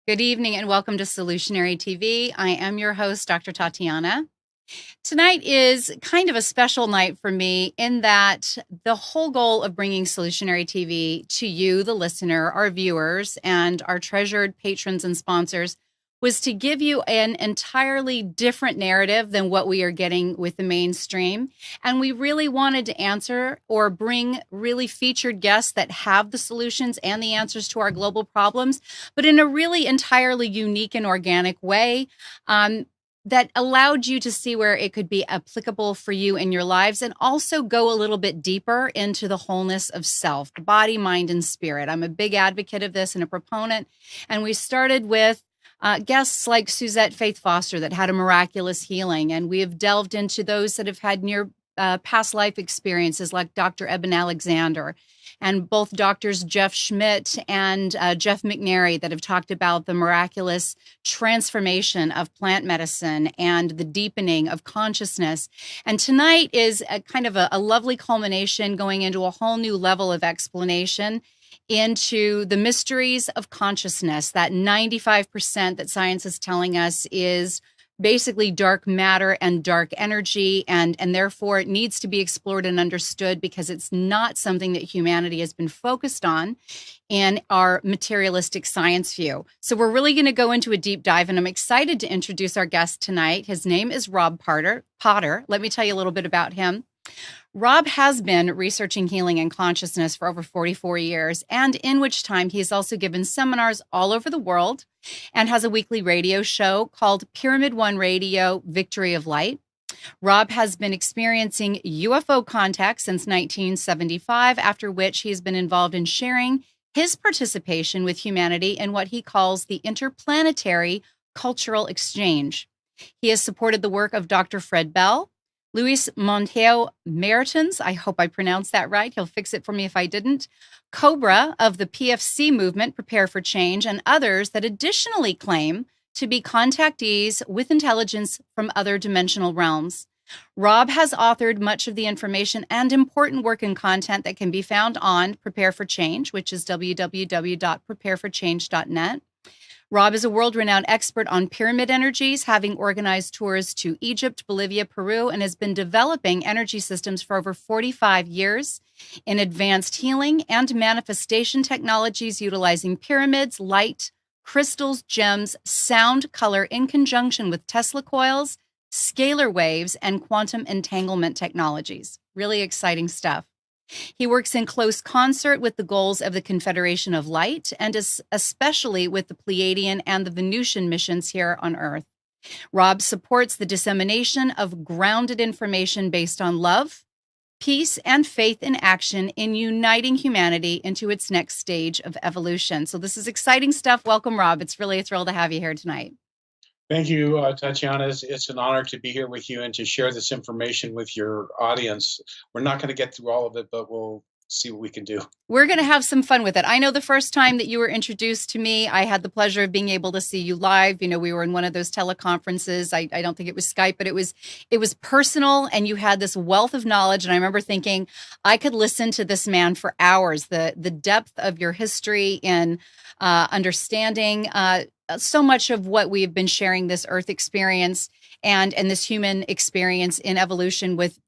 Good evening and welcome to Solutionary TV. I am your host, Dr. Tatiana. Tonight is kind of a special night for me in that the whole goal of bringing Solutionary TV to you, the listener, our viewers, and our treasured patrons and sponsors was to give you an entirely different narrative than what we are getting with the mainstream. And we really wanted to answer or bring really featured guests that have the solutions and the answers to our global problems, but in a really entirely unique and organic way. That allowed you to see where it could be applicable for you in your lives and also go a little bit deeper into the wholeness of self, the body, mind, and spirit. I'm a big advocate of this and a proponent. And we started with guests like Suzette Faith Foster that had a miraculous healing. And we have delved into those that have had near past life experiences like Dr. Eben Alexander. And both doctors Jeff Schmidt and Jeff McNary that have talked about the miraculous transformation of plant medicine and the deepening of consciousness. And tonight is a kind of a lovely culmination going into a whole new level of explanation into the mysteries of consciousness, that 95% that science is telling us is basically dark matter and dark energy, and therefore it needs to be explored and understood because it's not something that humanity has been focused on in our materialistic science view. So we're really going to go into a deep dive, and I'm excited to introduce our guest tonight. His name is Rob Potter. Let me tell you a little bit about him. Rob has been researching healing and consciousness for over 44 years, and in which time he has also given seminars all over the world and has a weekly radio show called Pyramid One Radio, Victory of Light. Rob has been experiencing UFO contact since 1975, after which he has been involved in sharing his participation with humanity in what he calls the interplanetary cultural exchange. He has supported the work of Dr. Fred Bell, Luis Montejo Meritans, I hope I pronounced that right. He'll fix it for me if I didn't. Cobra of the PFC movement, Prepare for Change, and others that additionally claim to be contactees with intelligence from other dimensional realms. Rob has authored much of the information and important work and content that can be found on Prepare for Change, which is www.prepareforchange.net. Rob is a world-renowned expert on pyramid energies, having organized tours to Egypt, Bolivia, Peru, and has been developing energy systems for over 45 years in advanced healing and manifestation technologies utilizing pyramids, light, crystals, gems, sound, color in conjunction with Tesla coils, scalar waves, and quantum entanglement technologies. Really exciting stuff. He works in close concert with the goals of the Confederation of Light and especially with the Pleiadian and the Venusian missions here on Earth. Rob supports the dissemination of grounded information based on love, peace, and faith in action in uniting humanity into its next stage of evolution. So this is exciting stuff. Welcome, Rob. It's really a thrill to have you here tonight. Thank you, Tatiana. It's an honor to be here with you and to share this information with your audience. We're not going to get through all of it, but we'll see what we can do. We're going to have some fun with it. I know the first time that you were introduced to me, I had the pleasure of being able to see you live. You know, we were in one of those teleconferences. I don't think it was Skype, but it was personal, and you had this wealth of knowledge. And I remember thinking, I could listen to this man for hours. The depth of your history and understanding so much of what we've been sharing, this Earth experience and this human experience in evolution with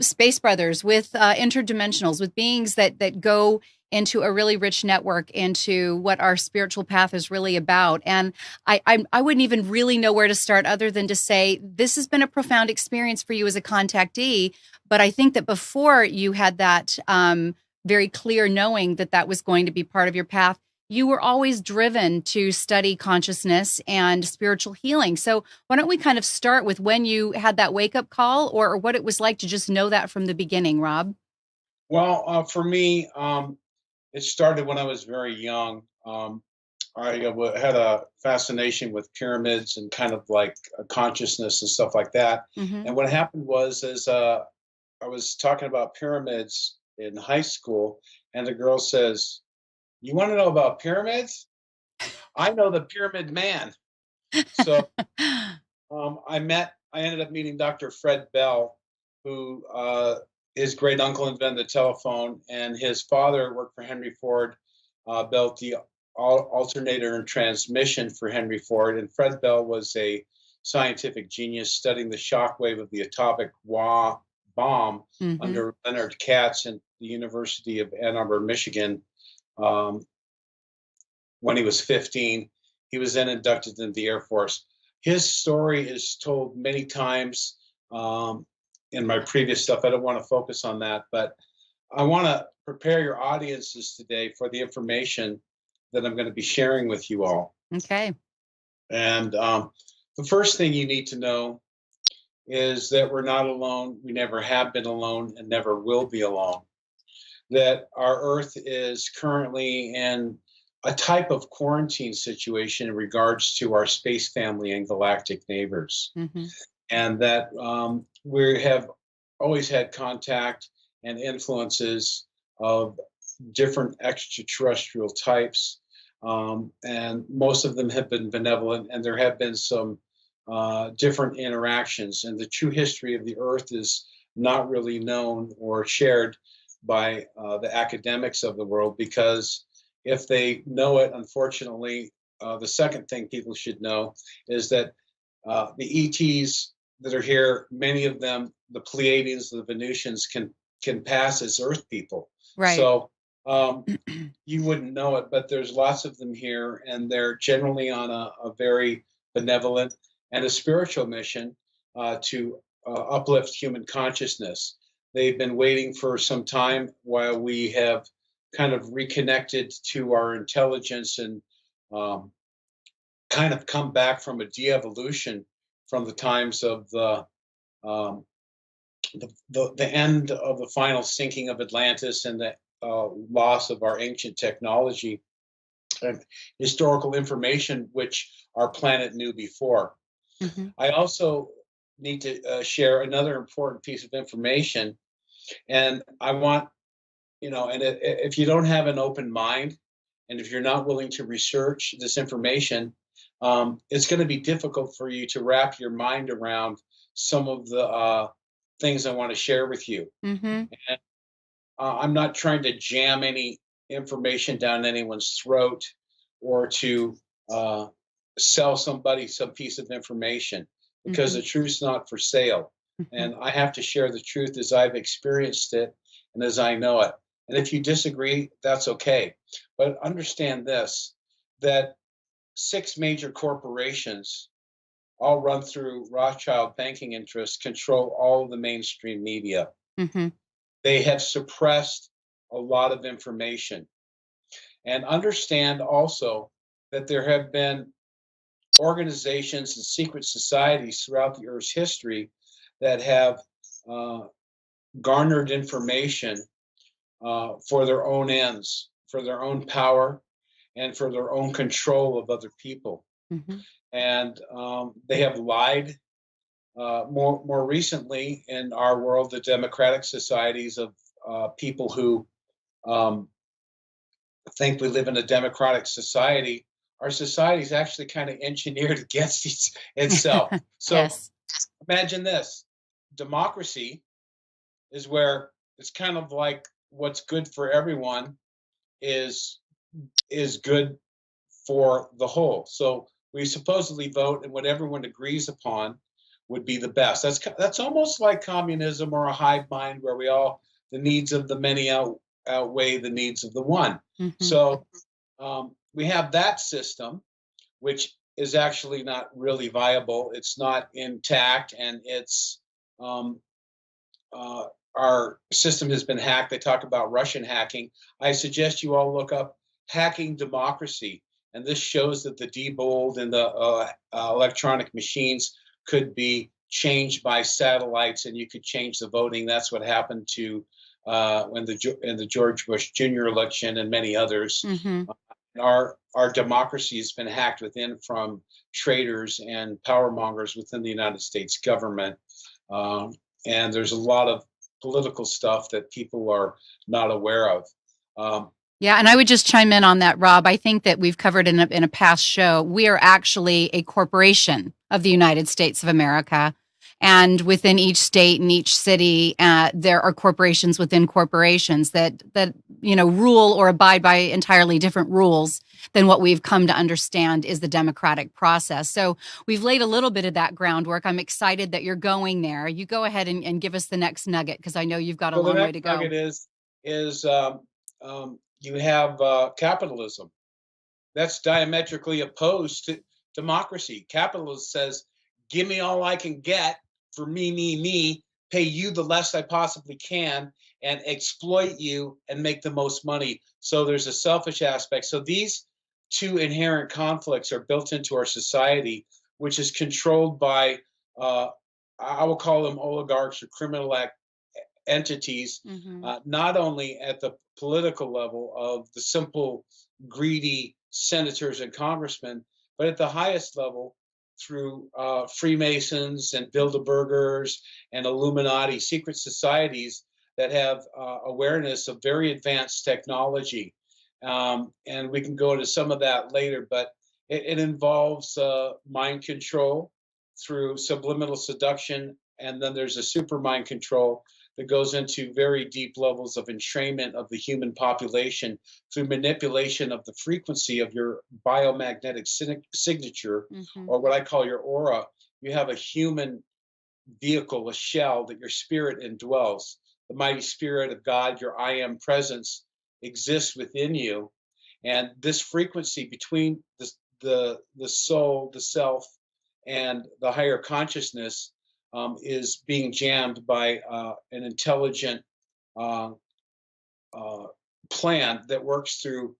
space brothers, with interdimensionals, with beings that go into a really rich network into what our spiritual path is really about. And I wouldn't even really know where to start other than to say, this has been a profound experience for you as a contactee. But I think that before you had that very clear knowing that that was going to be part of your path, you were always driven to study consciousness and spiritual healing. So why don't we kind of start with when you had that wake up call, or what it was like to just know that from the beginning, Rob? Well, for me, it started when I was very young. Had a fascination with pyramids and kind of like consciousness and stuff like that. Hmm. And what happened was, I was talking about pyramids in high school, and the girl says, "You want to know about pyramids? I know the Pyramid Man." So I ended up meeting Dr. Fred Bell, who his great uncle invented the telephone, and his father worked for Henry Ford, built the alternator and transmission for Henry Ford. And Fred Bell was a scientific genius studying the shock wave of the atomic bomb Hmm. under Leonard Katz in the University of Ann Arbor, Michigan. Um, when he was 15. He was then inducted into the Air Force. His story is told many times in my previous stuff. I don't want to focus on that, but I want to prepare your audiences today for the information that I'm going to be sharing with you all. Okay. And the first thing you need to know is that we're not alone. We never have been alone and never will be alone. That our Earth is currently in a type of quarantine situation in regards to our space family and galactic neighbors, Hmm. and that we have always had contact and influences of different extraterrestrial types, and most of them have been benevolent, and there have been some different interactions. And the true history of the Earth is not really known or shared by the academics of the world, because if they know it, unfortunately, the second thing people should know is that the ETs that are here, many of them, the Pleiadians, the Venusians, can pass as Earth people. Right. So you wouldn't know it, but there's lots of them here, and they're generally on a very benevolent and a spiritual mission to uplift human consciousness. They've been waiting for some time while we have kind of reconnected to our intelligence and um, kind of come back from a de-evolution from the times of um, the end of the final sinking of Atlantis and the loss of our ancient technology and historical information which our planet knew before. Hmm. I also need to share another important piece of information, and I want, and if you don't have an open mind, and if you're not willing to research this information, it's going to be difficult for you to wrap your mind around some of the things I want to share with you. Hmm. And I'm not trying to jam any information down anyone's throat or to uh, sell somebody some piece of information, because Hmm. the truth's not for sale. Hmm. And I have to share the truth as I've experienced it and as I know it. And if you disagree, that's okay. But understand this, that six major corporations, all run through Rothschild banking interests, control all of the mainstream media. Hmm. They have suppressed a lot of information. And understand also that there have been organizations and secret societies throughout the Earth's history that have uh, garnered information for their own ends, for their own power, and for their own control of other people. Hmm. And they have lied. More recently in our world, the democratic societies of people who um, think we live in a democratic society, our society is actually kind of engineered against itself. So Yes. imagine this: democracy is where it's kind of like what's good for everyone is is good for the whole. So we supposedly vote, and what everyone agrees upon would be the best. That's almost like communism or a hive mind, where the needs of the many outweigh the needs of the one. Hmm. So we have that system, which is actually not really viable. It's not intact, and it's um, our system has been hacked. They talk about Russian hacking. I suggest you all look up hacking democracy, and this shows that the Diebold and the electronic machines could be changed by satellites, and you could change the voting. That's what happened to when in the George Bush Jr. election and many others. Mm-hmm. Our democracy has been hacked within from traitors and power mongers within the United States government. And there's a lot of political stuff that people are not aware of. Yeah, and I would just chime in on that, Rob. I think that we've covered in a past show, we are actually a corporation of the United States of America. And within each state and each city, there are corporations within corporations that rule or abide by entirely different rules than what we've come to understand is the democratic process. So we've laid a little bit of that groundwork. I'm excited that you're going there. You go ahead and give us the next nugget, because I know you've got a long way to go. The next nugget is you have capitalism. That's diametrically opposed to democracy. Capitalism says, give me all I can get for me, pay you the less I possibly can, and exploit you and make the most money. So there's a selfish aspect. So these two inherent conflicts are built into our society, which is controlled by, I will call them oligarchs or criminal entities, not only at the political level of the simple, greedy senators and congressmen, but at the highest level through Freemasons and Bilderbergers and Illuminati, secret societies that have awareness of very advanced technology. And we can go into some of that later, but it involves mind control through subliminal seduction. And then there's a super mind control that goes into very deep levels of entrainment of the human population through manipulation of the frequency of your biomagnetic signature, or what I call your aura. You have a human vehicle, a shell that your spirit indwells. The mighty spirit of God, your I am presence, exists within you. And this frequency between the soul, the self, and the higher consciousness is being jammed by an intelligent plan that works through.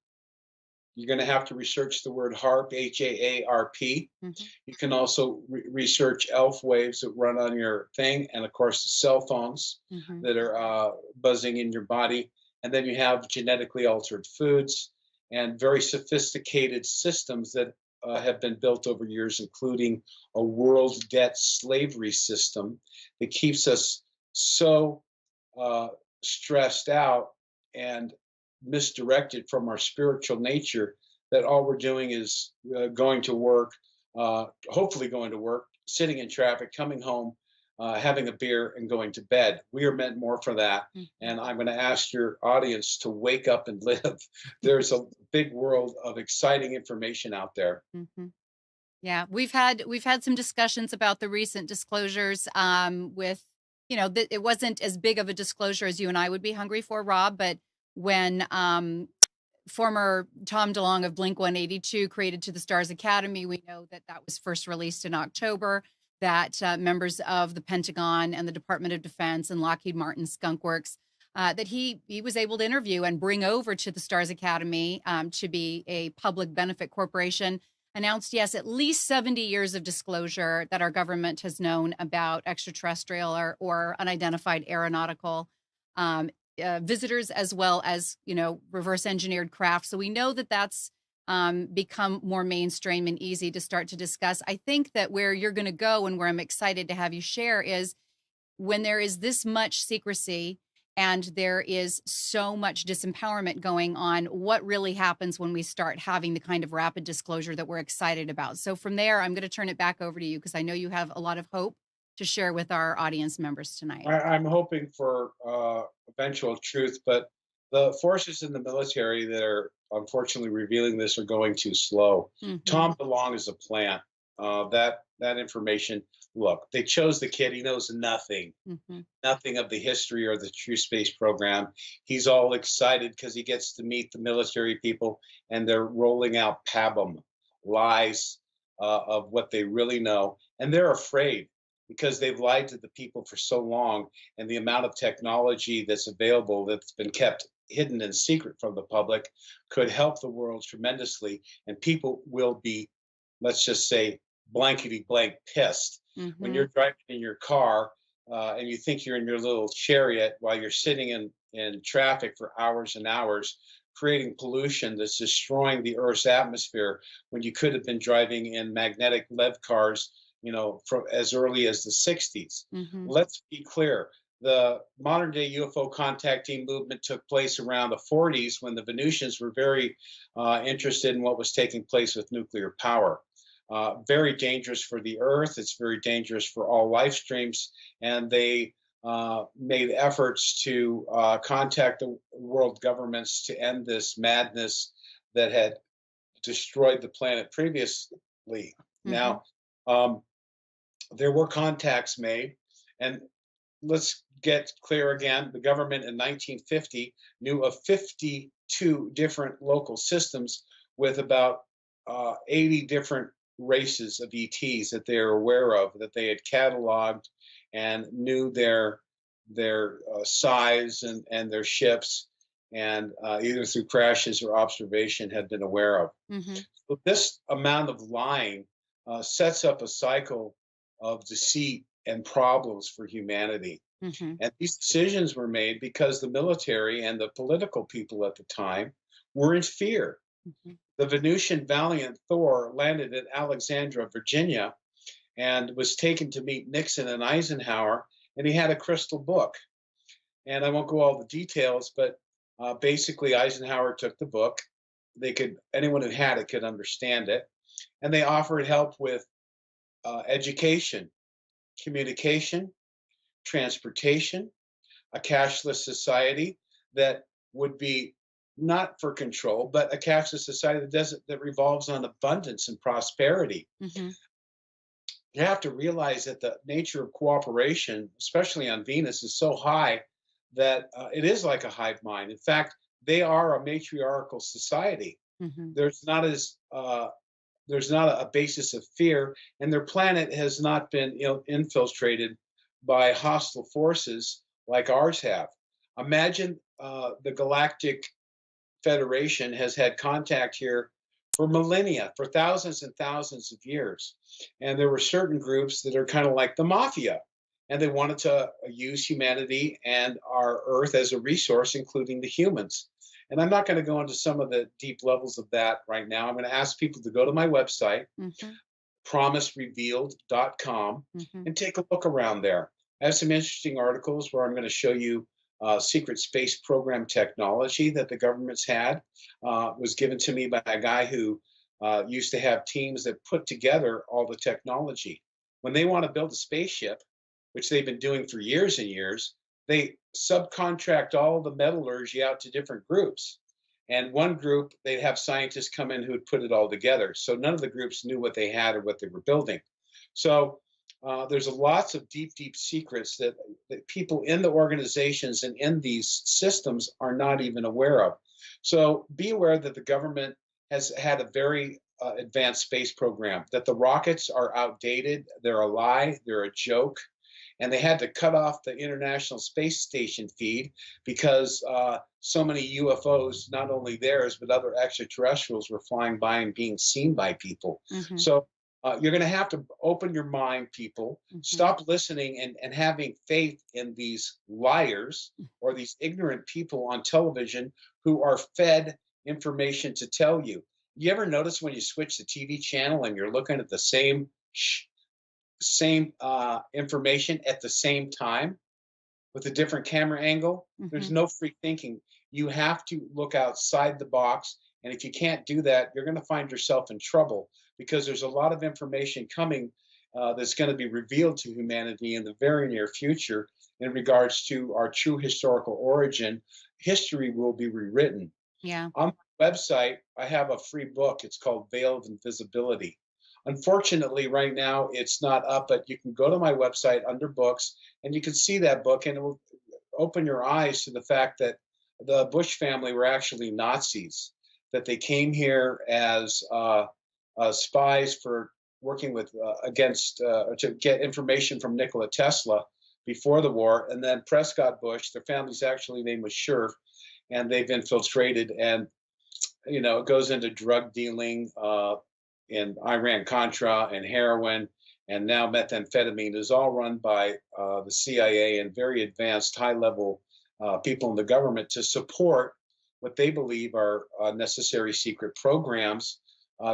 You're going to have to research the word HAARP, HAARP. You can also research ELF waves that run on your thing, and of course the cell phones that are buzzing in your body. And then you have genetically altered foods and very sophisticated systems that have been built over years, including a world debt slavery system that keeps us so stressed out and misdirected from our spiritual nature that all we're doing is going to work, hopefully going to work, sitting in traffic, coming home, having a beer, and going to bed. We are meant more for that. And I'm going to ask your audience to wake up and live. There's a big world of exciting information out there. Yeah, we've had some discussions about the recent disclosures with, it wasn't as big of a disclosure as you and I would be hungry for, Rob, but when former Tom DeLonge of Blink-182 created To the Stars Academy, we know that was first released in October, that members of the Pentagon and the Department of Defense and Lockheed Martin Skunk Works, that he was able to interview and bring over to the Stars Academy to be a public benefit corporation, announced, yes, at least 70 years of disclosure that our government has known about extraterrestrial or unidentified aeronautical visitors, as well as, reverse engineered craft. So we know that that's become more mainstream and easy to start to discuss. I think that where you're going to go and where I'm excited to have you share is when there is this much secrecy and there is so much disempowerment going on, what really happens when we start having the kind of rapid disclosure that we're excited about. So from there, I'm going to turn it back over to you, because I know you have a lot of hope to share with our audience members tonight. I'm hoping for eventual truth, but the forces in the military that are unfortunately revealing this are going too slow. Tom DeLonge is a plant. That information, look, they chose the kid. He knows nothing of the history or the true space program. He's all excited because he gets to meet the military people, and they're rolling out PABM lies of what they really know, and they're afraid. because they've lied to the people for so long, and the amount of technology that's available that's been kept hidden and secret from the public could help the world tremendously. And people will be, let's just say, blankety blank pissed when Mm-hmm. you're driving in your car and you think you're in your little chariot while you're sitting in traffic for hours and hours, creating pollution that's destroying the Earth's atmosphere when you could have been driving in magnetic lead cars, from as early as the 60s. Mm-hmm. Let's be clear. The modern day UFO contacting movement took place around the 40s when the Venusians were very interested in what was taking place with nuclear power. Very dangerous for the Earth. It's very dangerous for all life streams. And they made efforts to contact the world governments to end this madness that had destroyed the planet previously. Mm-hmm. Now, there were contacts made, and let's get clear again. The government in 1950 knew of 52 different local systems with about 80 different races of ETs that they were aware of, that they had cataloged and knew their size and their ships, and either through crashes or observation had been aware of. Mm-hmm. So this amount of lying sets up a cycle of deceit and problems for humanity. Mm-hmm. And these decisions were made because the military and the political people at the time were in fear. Mm-hmm. The Venusian valiant Thor landed at Alexandria, Virginia, and was taken to meet Nixon and Eisenhower, and he had a crystal book. And I won't go all the details, but basically Eisenhower took the book. Anyone who had it could understand it, and they offered help with education, communication, transportation, a cashless society that would be not for control, but a cashless society that revolves on abundance and prosperity. Mm-hmm. You have to realize that the nature of cooperation, especially on Venus, is so high that it is like a hive mind. In fact, they are a matriarchal society. Mm-hmm. There's not a basis of fear, and their planet has not been infiltrated by hostile forces like ours have. Imagine the Galactic Federation has had contact here for millennia, for thousands and thousands of years. And there were certain groups that are kind of like the mafia, and they wanted to use humanity and our Earth as a resource, including the humans. And I'm not going to go into some of the deep levels of that right now. I'm going to ask people to go to my website, Mm-hmm. promiserevealed.com, Mm-hmm. and take a look around there. I have some interesting articles where I'm going to show you secret space program technology that the government's had. Was given to me by a guy who used to have teams that put together all the technology. When they want to build a spaceship, which they've been doing for years and years, they subcontract all the metallurgy out to different groups. And one group, they'd have scientists come in who would put it all together. So none of the groups knew what they had or what they were building. So there's lots of deep, deep secrets that people in the organizations and in these systems are not even aware of. So be aware that the government has had a very advanced space program, that the rockets are outdated, they're a lie, they're a joke. And they had to cut off the International Space Station feed because so many UFOs, not only theirs, but other extraterrestrials were flying by and being seen by people. Mm-hmm. So you're going to have to open your mind, people. Mm-hmm. Stop listening and having faith in these liars or these ignorant people on television who are fed information to tell you. You ever notice when you switch the TV channel and you're looking at the same information at the same time with a different camera angle? Mm-hmm. There's no free thinking. You have to look outside the box. And if you can't do that, you're going to find yourself in trouble, because there's a lot of information coming that's going to be revealed to humanity in the very near future in regards to our true historical origin. History will be rewritten. Yeah. On my website, I have a free book. It's called Veil of Invisibility. Unfortunately, right now, it's not up, but you can go to my website under books and you can see that book, and it will open your eyes to the fact that the Bush family were actually Nazis, that they came here as spies for working with against to get information from Nikola Tesla before the war, and then Prescott Bush. Their family's actually name was Scherf, and they've infiltrated, and it goes into drug dealing in Iran Contra and heroin, and now methamphetamine is all run by the CIA and very advanced, high level people in the government to support what they believe are necessary secret programs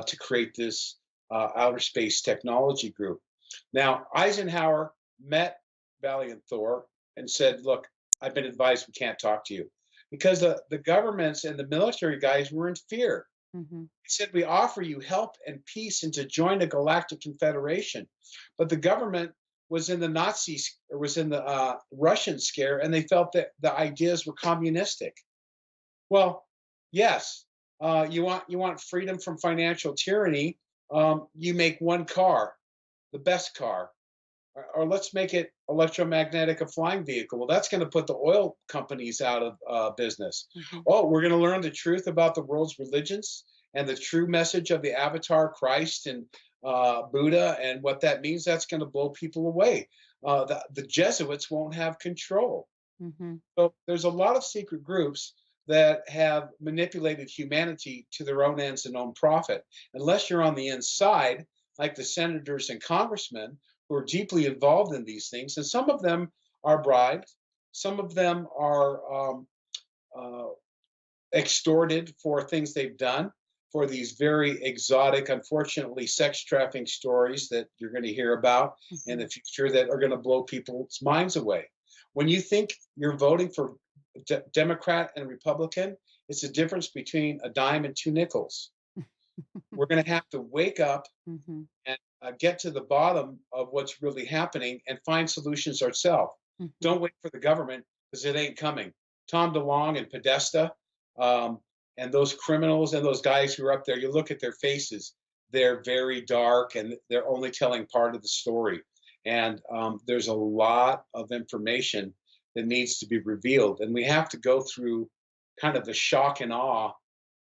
to create this outer space technology group. Now, Eisenhower met Valiant Thor and said, "Look, I've been advised we can't talk to you," because the governments and the military guys were in fear. Mm-hmm. He said, "We offer you help and peace and to join a galactic confederation." But the government was in the Nazis, or was in the Russian scare, and they felt that the ideas were communistic. Well, yes, you want freedom from financial tyranny. You make one car, the best car, or let's make it electromagnetic, a flying vehicle. Well, that's going to put the oil companies out of business. Mm-hmm. Oh, we're going to learn the truth about the world's religions and the true message of the Avatar Christ and Buddha and what that means. That's going to blow people away. The Jesuits won't have control. Mm-hmm. So there's a lot of secret groups that have manipulated humanity to their own ends and own profit. Unless you're on the inside, like the senators and congressmen who are deeply involved in these things, and some of them are bribed, some of them are extorted for things they've done, for these very exotic, unfortunately, sex trafficking stories that you're going to hear about Mm-hmm. in the future that are going to blow people's minds away. When you think you're voting for Democrat and Republican, it's the difference between a dime and two nickels. We're going to have to wake up Mm-hmm. and get to the bottom of what's really happening and find solutions ourselves. Mm-hmm. Don't wait for the government, because it ain't coming. Tom DeLonge and Podesta, and those criminals and those guys who are up there, you look at their faces, they're very dark and they're only telling part of the story. And there's a lot of information that needs to be revealed. And we have to go through kind of the shock and awe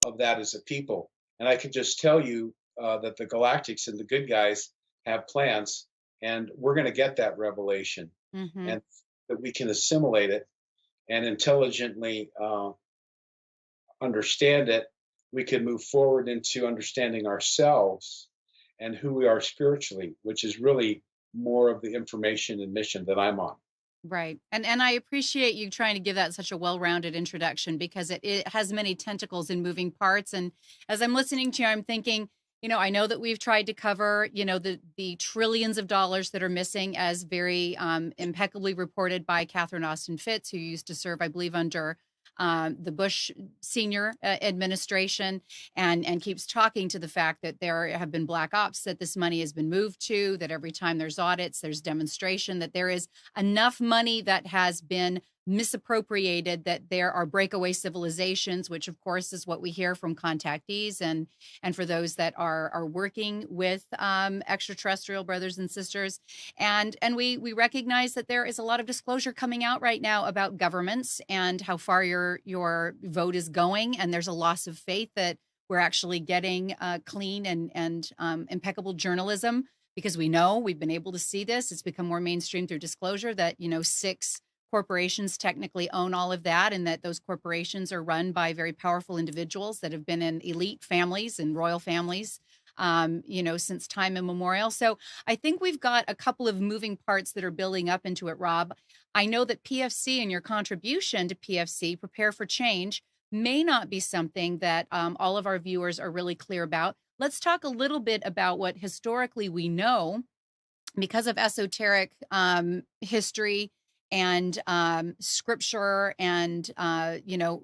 of that as a people. And I can just tell you that the Galactics and the good guys have plans, and we're going to get that revelation, Mm-hmm. and that we can assimilate it and intelligently understand it. We can move forward into understanding ourselves and who we are spiritually, which is really more of the information and mission that I'm on. Right. And I appreciate you trying to give that such a well-rounded introduction, because it has many tentacles and moving parts. And as I'm listening to you, I'm thinking, I know that we've tried to cover, the trillions of dollars that are missing, as very impeccably reported by Catherine Austin Fitts, who used to serve, I believe, under the Bush senior administration, and keeps talking to the fact that there have been black ops that this money has been moved to, that every time there's audits, there's demonstration that there is enough money that has been misappropriated, that there are breakaway civilizations, which of course is what we hear from contactees and for those that are working with extraterrestrial brothers and sisters. And we recognize that there is a lot of disclosure coming out right now about governments and how far your vote is going, and there's a loss of faith that we're actually getting clean and impeccable journalism, because we've been able to see this. It's become more mainstream through disclosure that 6 corporations technically own all of that, and that those corporations are run by very powerful individuals that have been in elite families and royal families, since time immemorial. So I think we've got a couple of moving parts that are building up into it, Rob. I know that PFC and your contribution to PFC, Prepare for Change, may not be something that all of our viewers are really clear about. Let's talk a little bit about what historically we know, because of esoteric history and scripture and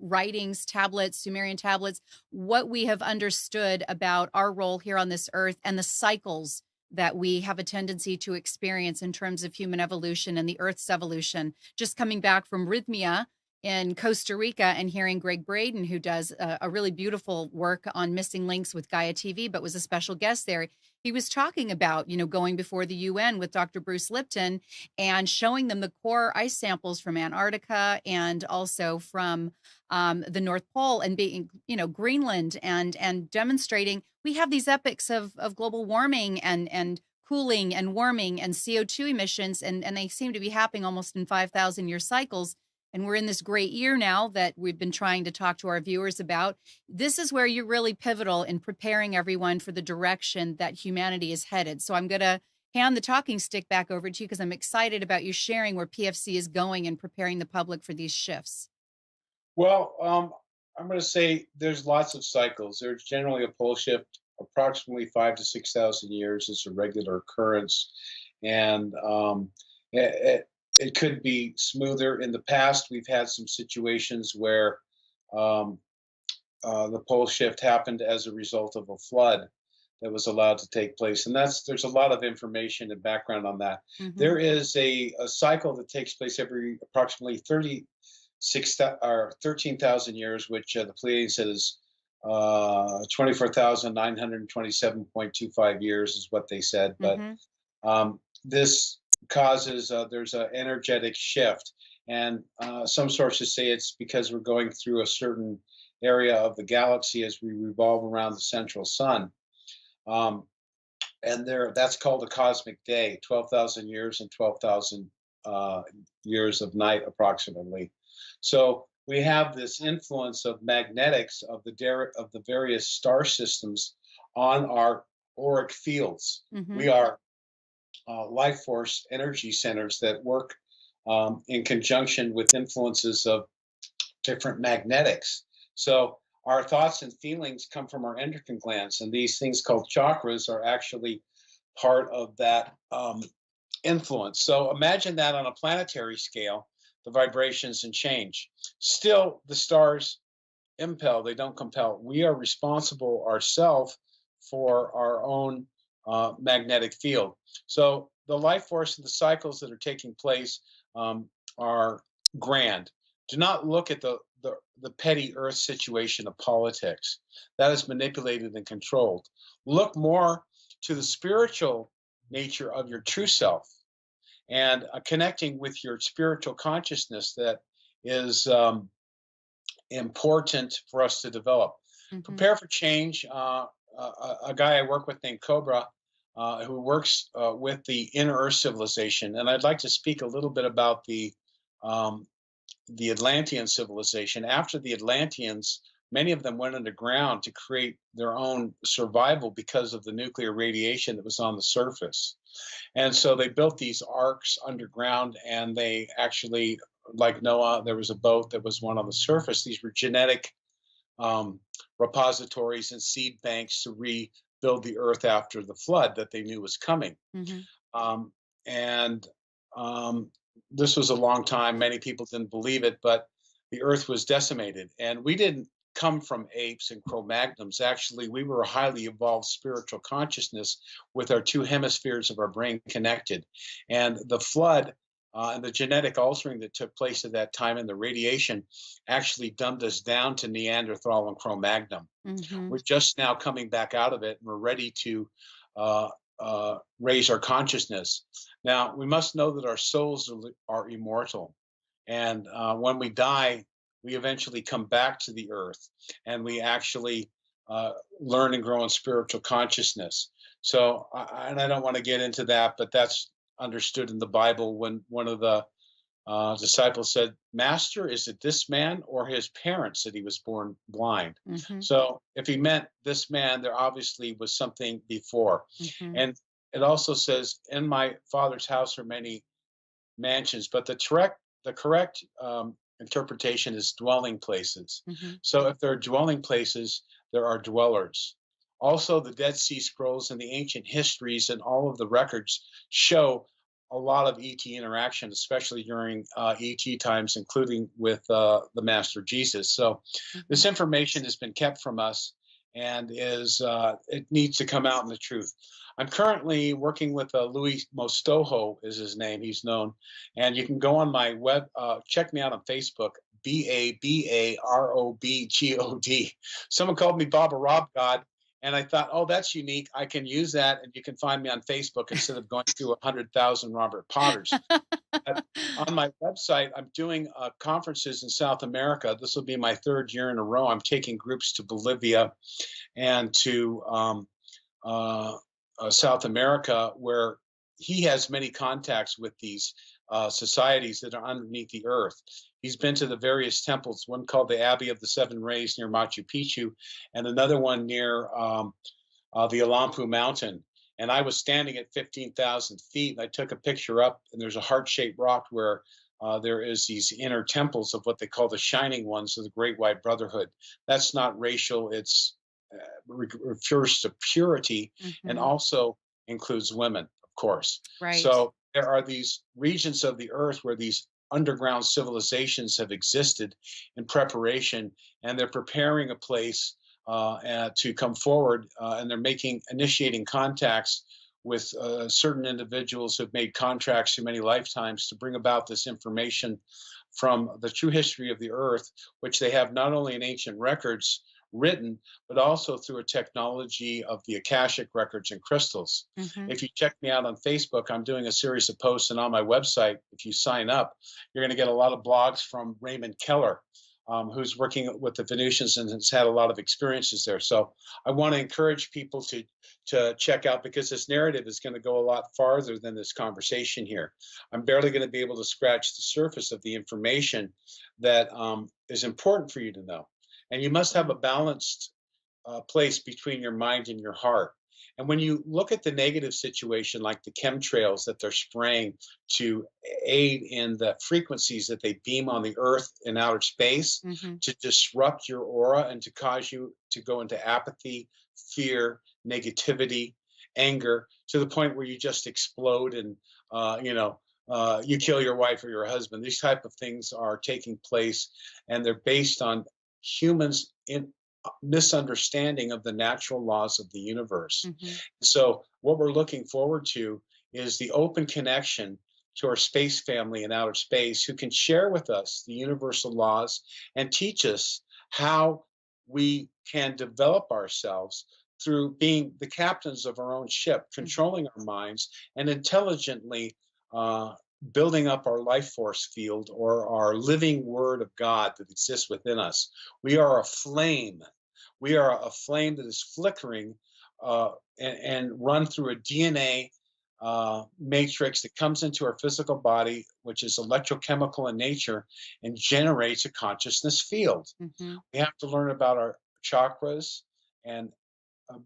writings, tablets, Sumerian tablets, what we have understood about our role here on this earth and the cycles that we have a tendency to experience in terms of human evolution and the earth's evolution. Just coming back from Rhythmia in Costa Rica and hearing Greg Braden, who does a really beautiful work on missing links with Gaia TV, but was a special guest there. He was talking about, going before the UN with Dr. Bruce Lipton and showing them the core ice samples from Antarctica and also from the North Pole and being, Greenland and demonstrating we have these epics of global warming and cooling and warming and CO2 emissions, and they seem to be happening almost in 5,000 year cycles. And we're in this great year now that we've been trying to talk to our viewers about. This is where you're really pivotal in preparing everyone for the direction that humanity is headed. So I'm going to hand the talking stick back over to you because I'm excited about you sharing where PFC is going and preparing the public for these shifts. Well, I'm going to say there's lots of cycles. There's generally a pole shift, approximately 5,000 to 6,000 years is a regular occurrence. And it could be smoother. In the past, we've had some situations where the pole shift happened as a result of a flood that was allowed to take place. And there's a lot of information and background on that. Mm-hmm. There is a cycle that takes place every approximately 13,000 years, which the Pleiadian said is 24,927.25 years is what they said. But this causes there's an energetic shift, and some sources say it's because we're going through a certain area of the galaxy as we revolve around the central sun, and that's called a cosmic day, 12,000 years and 12,000 years of night approximately. So we have this influence of magnetics of the various star systems on our auric fields. We are life force energy centers that work in conjunction with influences of different magnetics. So our thoughts and feelings come from our endocrine glands, and these things called chakras are actually part of that influence. So imagine that on a planetary scale, the vibrations and change. Still, the stars impel, they don't compel. We are responsible ourselves for our own magnetic field. So the life force and the cycles that are taking place are grand. Do not look at the petty earth situation of politics. That is manipulated and controlled. Look more to the spiritual nature of your true self and connecting with your spiritual consciousness that is important for us to develop. Prepare for change. A guy I work with named Cobra, who works with the inner Earth civilization, and I'd like to speak a little bit about the Atlantean civilization. After the Atlanteans, many of them went underground to create their own survival because of the nuclear radiation that was on the surface. And so they built these arks underground, and they actually, like Noah, there was a boat that was one on the surface. These were genetic repositories and seed banks to rebuild the earth after the flood that they knew was coming. This was a long time. Many people didn't believe it, but the earth was decimated. And we didn't come from apes and Cro-Magnons. Actually, we were a highly evolved spiritual consciousness with our two hemispheres of our brain connected. And the flood and the genetic altering that took place at that time and the radiation actually dumbed us down to Neanderthal and Cro-Magnon. We're just now coming back out of it, and we're ready to raise our consciousness. Now, we must know that our souls are immortal. And when we die, we eventually come back to the earth, and we actually learn and grow in spiritual consciousness. So, and I don't want to get into that, but that's understood in the Bible when one of the disciples said, "Master, is it this man or his parents that he was born blind?" So if he meant this man, there obviously was something before. And it also says, "In my Father's house are many mansions," but the correct interpretation is dwelling places. So if there are dwelling places, there are dwellers. Also, the Dead Sea Scrolls and the ancient histories and all of the records show a lot of ET interaction, especially during ET times, including with the Master Jesus. So this information has been kept from us, and it needs to come out in the truth. I'm currently working with Louis Mostoho is his name, he's known. And you can go on my web, check me out on Facebook, BABAROBGOD. Someone called me Baba Rob God, and I thought, oh, that's unique. I can use that, and you can find me on Facebook instead of going through 100,000 Robert Potters. But on my website, I'm doing conferences in South America. This will be my third year in a row. I'm taking groups to Bolivia and to South America, where he has many contacts with these societies that are underneath the earth. He's been to the various temples, one called the Abbey of the Seven Rays near Machu Picchu, and another one near the Olampu Mountain. And I was standing at 15,000 feet, and I took a picture up, and there's a heart-shaped rock where there is these inner temples of what they call the Shining Ones of the Great White Brotherhood. That's not racial. It's refers to purity and also includes women, of course. Right. So there are these regions of the earth where these underground civilizations have existed in preparation, and they're preparing a place to come forward, and they're initiating contacts with certain individuals who've made contracts through many lifetimes to bring about this information from the true history of the earth, which they have not only in ancient records written, but also through a technology of the Akashic records and crystals. If you check me out on Facebook, I'm doing a series of posts, and on my website, if you sign up, you're going to get a lot of blogs from Raymond Keller, who's working with the Venusians and has had a lot of experiences there. So I want to encourage people to check out, because this narrative is going to go a lot farther than this conversation here. I'm barely going to be able to scratch the surface of the information that is important for you to know. And you must have a balanced place between your mind and your heart. And when you look at the negative situation, like the chemtrails that they're spraying to aid in the frequencies that they beam on the earth in outer space, to disrupt your aura and to cause you to go into apathy, fear, negativity, anger, to the point where you just explode and, you kill your wife or your husband. These type of things are taking place, and they're based on humans in misunderstanding of the natural laws of the universe. So what we're looking forward to is the open connection to our space family in outer space, who can share with us the universal laws and teach us how we can develop ourselves through being the captains of our own ship, controlling our minds, and intelligently building up our life force field, or our living word of God that exists within us. We are a flame. We are a flame that is flickering and run through a DNA matrix that comes into our physical body, which is electrochemical in nature, and generates a consciousness field. We have to learn about our chakras and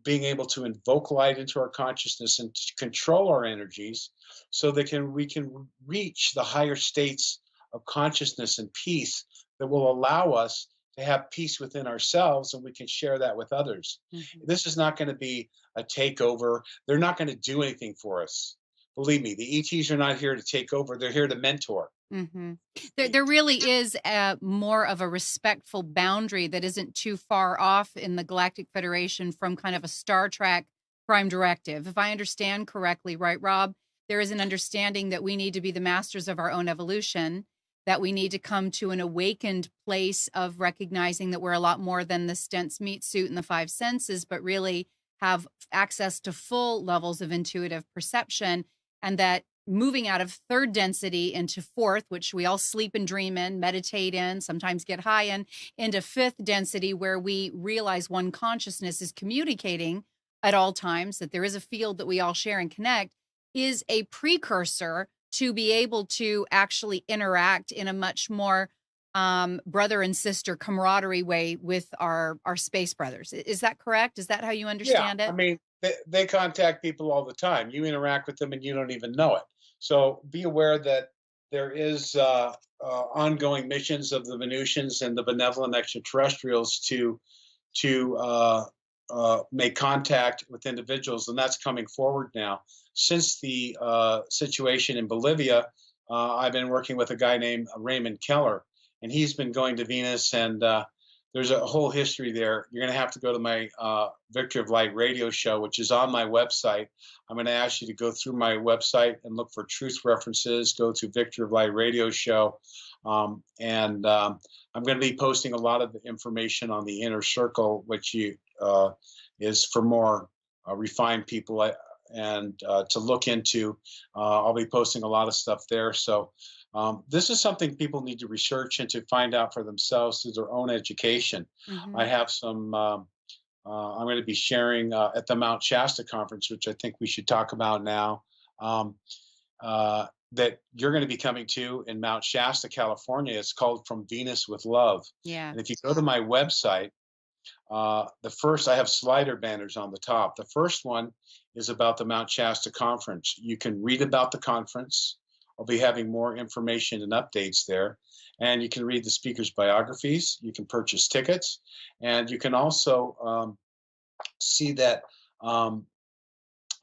being able to invoke light into our consciousness and to control our energies, so that we can reach the higher states of consciousness and peace that will allow us to have peace within ourselves, and we can share that with others. This is not going to be a takeover. They're not going to do anything for us. Believe me, the ETs are not here to take over. They're here to mentor. There really is more of a respectful boundary that isn't too far off in the Galactic Federation from kind of a Star Trek Prime Directive. If I understand correctly, right, Rob? There is an understanding that we need to be the masters of our own evolution, that we need to come to an awakened place of recognizing that we're a lot more than the Stents meat suit and the five senses, but really have access to full levels of intuitive perception, and that moving out of third density into fourth, which we all sleep and dream in, meditate in, sometimes get high in, into fifth density, where we realize one consciousness is communicating at all times, that there is a field that we all share and connect, is a precursor to be able to actually interact in a much more brother and sister camaraderie way with our space brothers. Is that correct? Is that how you understand it? I mean, they contact people all the time. You interact with them and you don't even know it. So be aware that there is ongoing missions of the Venusians and the benevolent extraterrestrials to make contact with individuals, and that's coming forward now. Since the situation in Bolivia, I've been working with a guy named Raymond Keller, and he's been going to Venus and there's a whole history there. You're going to have to go to my Victory of Light radio show, which is on my website. I'm going to ask you to go through my website and look for truth references. Go to Victory of Light radio show. I'm going to be posting a lot of the information on the inner circle, which is for more refined people and to look into. I'll be posting a lot of stuff there. So this is something people need to research and to find out for themselves through their own education. I Hmm. have some. I'm going to be sharing at the Mount Shasta conference, which I think we should talk about now. Um, that you're going to be coming to in Mount Shasta, California. It's called From Venus with Love. Yeah. And if you go to my website, the first, I have slider banners on the top. The first one is about the Mount Shasta conference. You can read about the conference. I'll be having more information and updates there. And you can read the speakers' biographies. You can purchase tickets. And you can also see that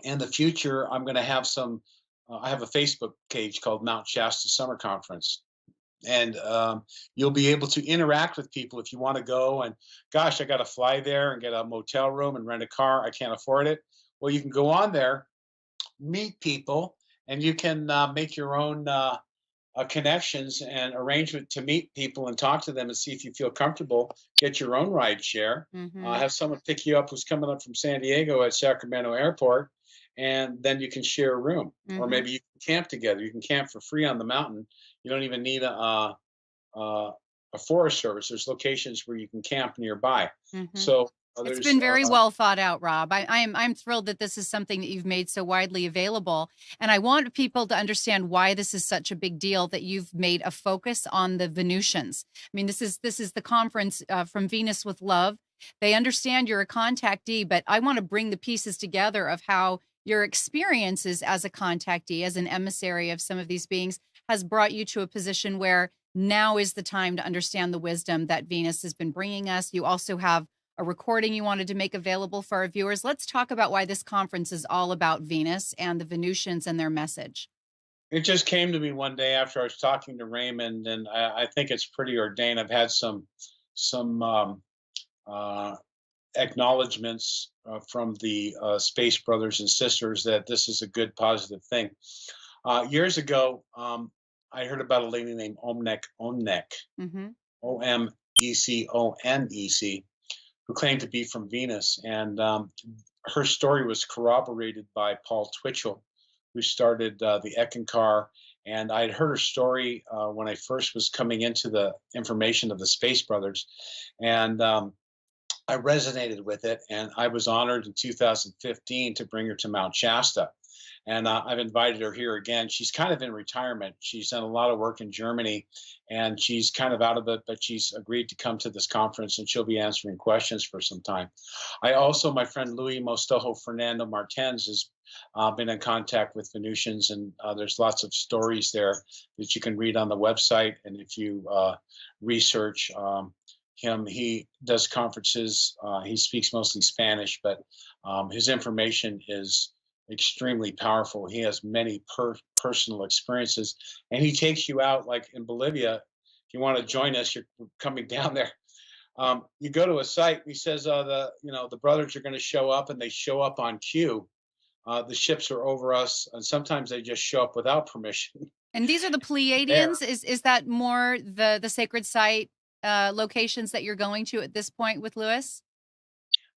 in the future, I'm going to have some. I have a Facebook page called Mount Shasta Summer Conference, and you'll be able to interact with people if you want to go. And gosh, I got to fly there and get a motel room and rent a car. I can't afford it. Well, you can go on there, meet people, and you can make your own connections and arrangement to meet people and talk to them and see if you feel comfortable. Get your own ride share. Hmm. Have someone pick you up who's coming up from San Diego at Sacramento Airport, and then you can share a room. Or Hmm. maybe you can camp together. You can camp for free on the mountain. You don't even need a Forest Service. There's locations where you can camp nearby. Hmm. So It's there's been very well thought out, Rob. I'm thrilled that this is something that you've made so widely available, and I want people to understand why this is such a big deal that you've made a focus on the Venusians. I mean, this is the conference From Venus with Love. They understand you're a contactee, but I want to bring the pieces together of how your experiences as a contactee, as an emissary of some of these beings, has brought you to a position where now is the time to understand the wisdom that Venus has been bringing us. You also have a recording you wanted to make available for our viewers. Let's talk about why this conference is all about Venus and the Venusians and their message. It just came to me one day after I was talking to Raymond, and I think it's pretty ordained. I've had some uh, acknowledgments from the Space Brothers and Sisters that this is a good, positive thing. Years ago, I heard about a lady named Omnek, Mm-hmm. Omeconec, who claimed to be from Venus. And her story was corroborated by Paul Twitchell, who started the Eckankar. And I had heard her story when I first was coming into the information of the Space Brothers. And I resonated with it. And I was honored in 2015 to bring her to Mount Shasta. And I've invited her here again. She's kind of in retirement. She's done a lot of work in Germany, and she's kind of out of it, but she's agreed to come to this conference, and she'll be answering questions for some time. I also, my friend Louis Mostojo Fernando Martens has been in contact with Venusians, and there's lots of stories there that you can read on the website. And if you research him, he does conferences. He speaks mostly Spanish, but his information is extremely powerful. He has many personal experiences, and he takes you out. Like in Bolivia, if you want to join us, you're coming down there. You go to a site. He says the brothers are going to show up, and they show up on cue. The ships are over us, and sometimes they just show up without permission. And these are the There, Pleiadians. Is that more the sacred site locations that you're going to at this point with Lewis?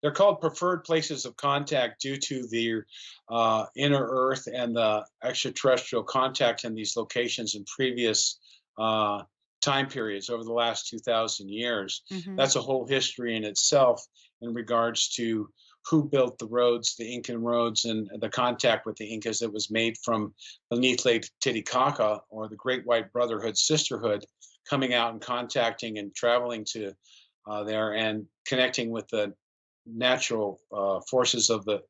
they're called preferred places of contact due to the inner Earth and the extraterrestrial contact in these locations in previous time periods over the last 2,000 years. Mm-hmm. That's a whole history in itself in regards to who built the roads, the Incan roads, and the contact with the Incas that was made from beneath Lake Titicaca, or the Great White Brotherhood Sisterhood, coming out and contacting and traveling to there and connecting with the natural forces of the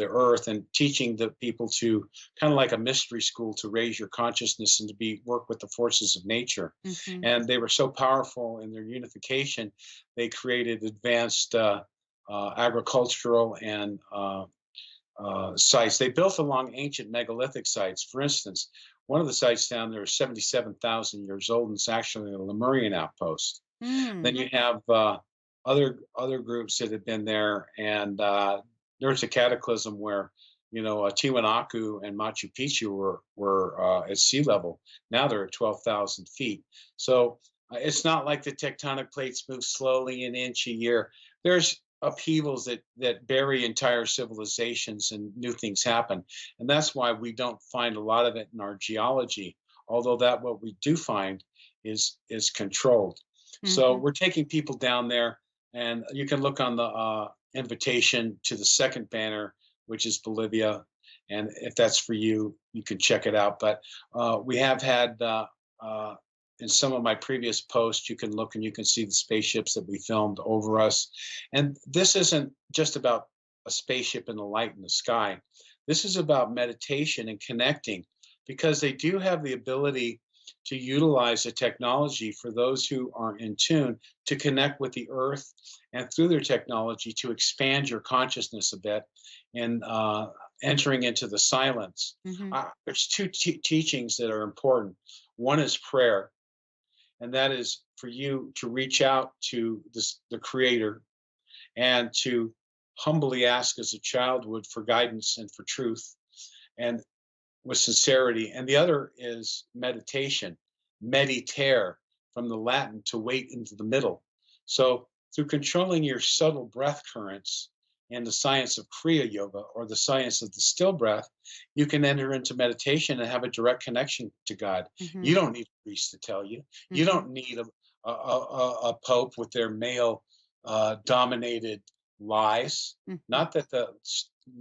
earth, and teaching the people to, kind of like a mystery school, to raise your consciousness and to be work with the forces of nature. Mm-hmm. And they were so powerful in their unification, they created advanced agricultural and sites. They built along ancient megalithic sites. For instance, one of the sites down there is 77,000 years old, and it's actually a Lemurian outpost. Then Mm. you have other groups that have been there, and there's a cataclysm where Tiwanaku and Machu Picchu were at sea level. Now they're at 12,000 feet. So it's not like the tectonic plates move slowly an inch a year. There's upheavals that bury entire civilizations, and new things happen, and that's why we don't find a lot of it in our geology. Although that what we do find is controlled. So Hmm. we're taking people down there, and you can look on the invitation to the second banner, which is Bolivia. And if that's for you, you can check it out. But we have had, in some of my previous posts, you can look and you can see the spaceships that we filmed over us. And this isn't just about a spaceship and the light in the sky. This is about meditation and connecting, because they do have the ability to utilize the technology for those who are in tune to connect with the earth, and through their technology to expand your consciousness a bit, and entering into the silence. Hmm. There's two teachings that are important. One is prayer, and that is for you to reach out to the Creator, and to humbly ask as a child would for guidance and for truth, and with sincerity. And the other is meditation, meditare, from the Latin to wait into the middle. So through controlling your subtle breath currents and the science of Kriya Yoga, or the science of the still breath, you can enter into meditation and have a direct connection to God. Hmm. You don't need a priest to tell you. You Hmm. don't need a pope with their male dominated lies. Hmm. Not that the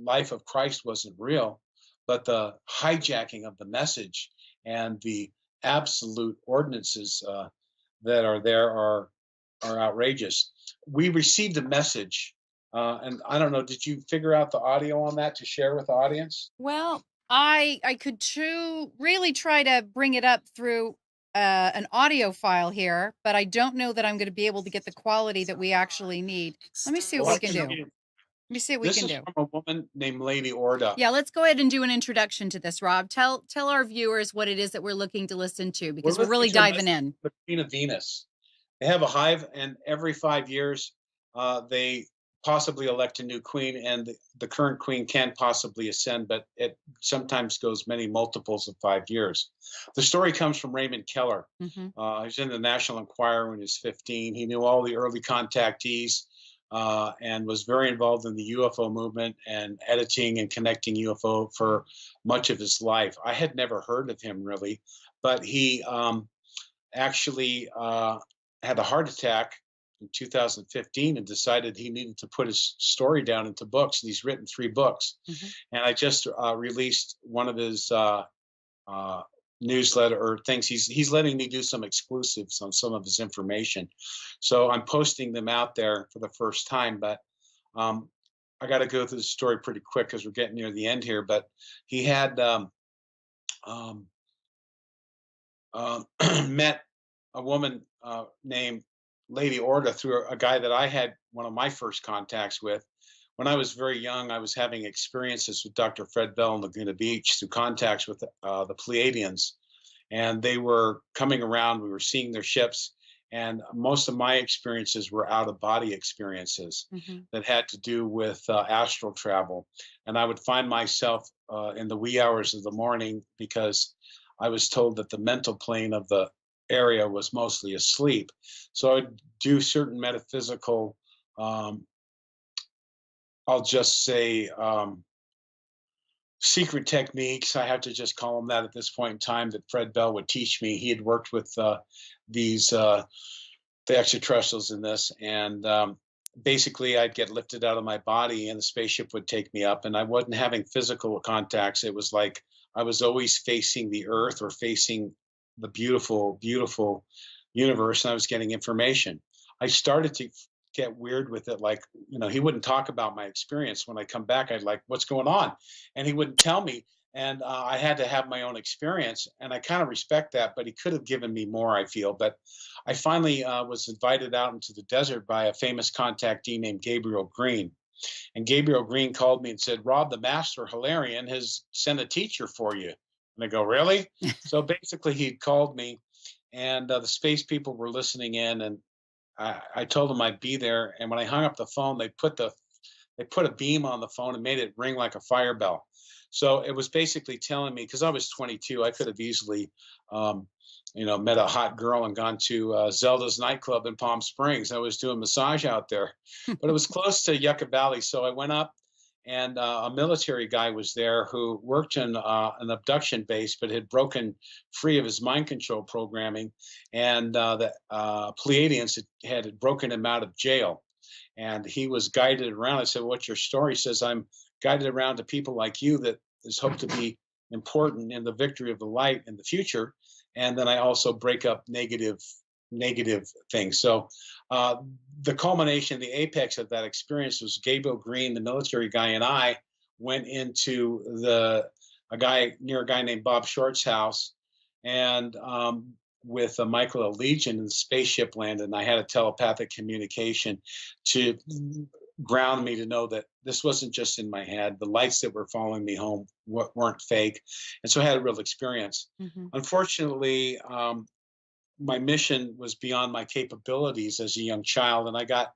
life of Christ wasn't real, but the hijacking of the message and the absolute ordinances that are there are outrageous. We received a message, and I don't know. Did you figure out the audio on that to share with the audience? Well, I could really try to bring it up through an audio file here, but I don't know that I'm going to be able to get the quality that we actually need. Let me see what Well, we I can can do. read Let it. me see what we This can is do. from a woman named Lady Orda. Yeah, let's go ahead and do an introduction to this, Rob. Tell our viewers what it is that we're looking to listen to, We're because we're listening really to a diving message in. from the Queen of Venus. They have a hive, and every 5 years, they possibly elect a new queen, and the current queen can possibly ascend, but it sometimes goes many multiples of 5 years. The story comes from Raymond Keller. Hmm. He was in the National Enquirer when he was 15. He knew all the early contactees, and was very involved in the UFO movement and editing and connecting UFO for much of his life. I had never heard of him really, but he actually had a heart attack in 2015 and decided he needed to put his story down into books. And he's written 3 books. Hmm. And I just released one of his uh, newsletter or things. He's letting me do some exclusives on some of his information. So I'm posting them out there for the first time. But um, I got to go through the story pretty quick because we're getting near the end here. But he had um, met a woman named Lady Orda through a guy that I had one of my first contacts with. When I was very young, I was having experiences with Dr. Fred Bell in Laguna Beach through contacts with the Pleiadians, and they were coming around. We were seeing their ships, and most of my experiences were out of body experiences Hmm. that had to do with astral travel. And I would find myself in the wee hours of the morning, because I was told that the mental plane of the area was mostly asleep. So I'd do certain metaphysical, um, I'll just say, secret techniques. I have to just call them that at this point in time, that Fred Bell would teach me. He had worked with these the extraterrestrials in this, and basically I'd get lifted out of my body, and the spaceship would take me up, and I wasn't having physical contacts. It was like I was always facing the earth or facing the beautiful, beautiful universe, and I was getting information. I started to get weird with it. Like, he wouldn't talk about my experience. When I come back, I'd like, what's going on? And he wouldn't tell me. And I had to have my own experience. And I kind of respect that, but he could have given me more, I feel. But I finally was invited out into the desert by a famous contactee named Gabriel Green. And Gabriel Green called me and said, Rob, the master Hilarion has sent a teacher for you. And I go, really? So basically, he'd called me, and the space people were listening in, and I told them I'd be there, and when I hung up the phone, they put a beam on the phone and made it ring like a fire bell. So it was basically telling me, because I was 22, I could have easily, um, met a hot girl and gone to Zelda's nightclub in Palm Springs. I was doing massage out there, but it was close to Yucca Valley, so I went up, and a military guy was there who worked in an abduction base, but had broken free of his mind control programming, and the Pleiadians had broken him out of jail, and he was guided around. I said, "What's your story?" He says, "I'm guided around to people like you that is hope to be important in the victory of the light in the future, and then I also break up negative things." So uh, the culmination, the apex of that experience was Gabriel Green, the military guy, and I went into the a guy named Bob Short's house, and with Michael Legion, and the spaceship landed, and I had a telepathic communication to ground me to know that this wasn't just in my head. The lights that were following me home weren't fake, and so I had a real experience. Hmm. Unfortunately, my mission was beyond my capabilities as a young child, and I got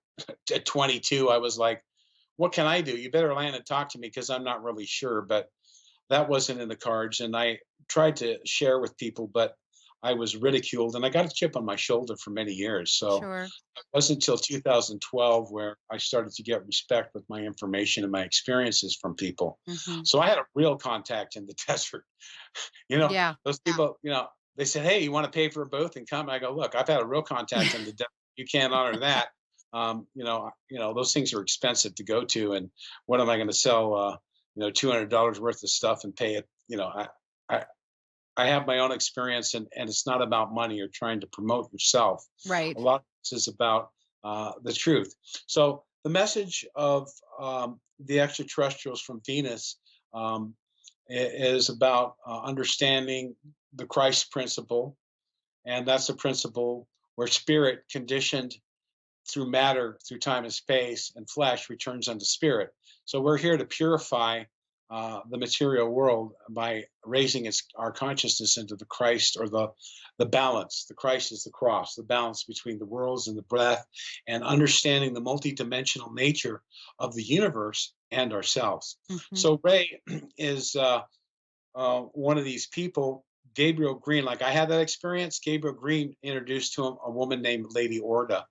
at 22. I was like, "What can I do? You better land and talk to me because I'm not really sure." But that wasn't in the cards, and I tried to share with people, but I was ridiculed, and I got a chip on my shoulder for many years. So Sure. it wasn't until 2012 where I started to get respect with my information and my experiences from people. Hmm. So I had a real contact in the desert. You know, Yeah. those people, they said, "Hey, you want to pay for a booth and come?" I go, "Look, I've had a real contact in the desert. You can't honor that." Those things are expensive to go to, and what am I going to sell? $200 worth of stuff and pay it. I I have my own experience, and it's not about money or trying to promote yourself. A Right. lot of this is about the truth. So the message of the extraterrestrials from Venus um, is about understanding the Christ principle, and that's a principle where spirit conditioned through matter, through time and space, and flesh returns unto spirit. So we're here to purify the material world by raising our consciousness into the Christ, or the balance. The Christ is the cross, the balance between the worlds and the breath, and understanding the multidimensional nature of the universe and ourselves. Hmm. So Ray is one of these people. Gabriel Green, like I had that experience. Gabriel Green introduced to him a woman named Lady Orda.